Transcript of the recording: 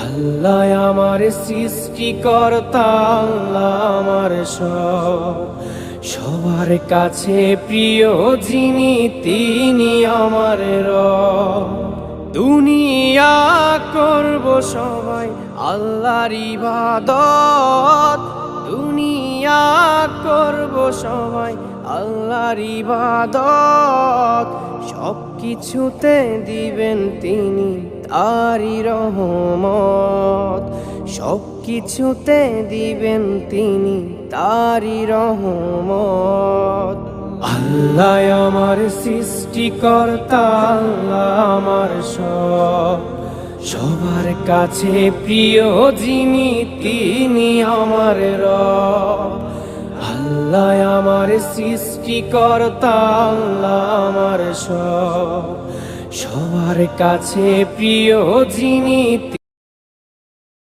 আল্লাহ আমার সৃষ্টিকর্তা, আল্লাহ আমার সব, সবার কাছে প্রিয় যিনি তিনি আমার রব। দুনিয়া করব সবাই আল্লাহর ইবাদত, দুনিয়া করব সবাই আল্লাহর ইবাদত, সব কিছুতে দিবেন তিনি তারি রহমত, সব কিছুতে দিবেন তিনি তারি রহমত। আল্লাহ আমার সৃষ্টিকর্তা, আল্লাহ আমার সব, সবার কাছে প্রিয় যিনি তিনি আমার রব। আল্লাহ আমার সৃষ্টিকর্তা, আল্লাহ আমার সব, সবার কাছে প্রিয় যিনি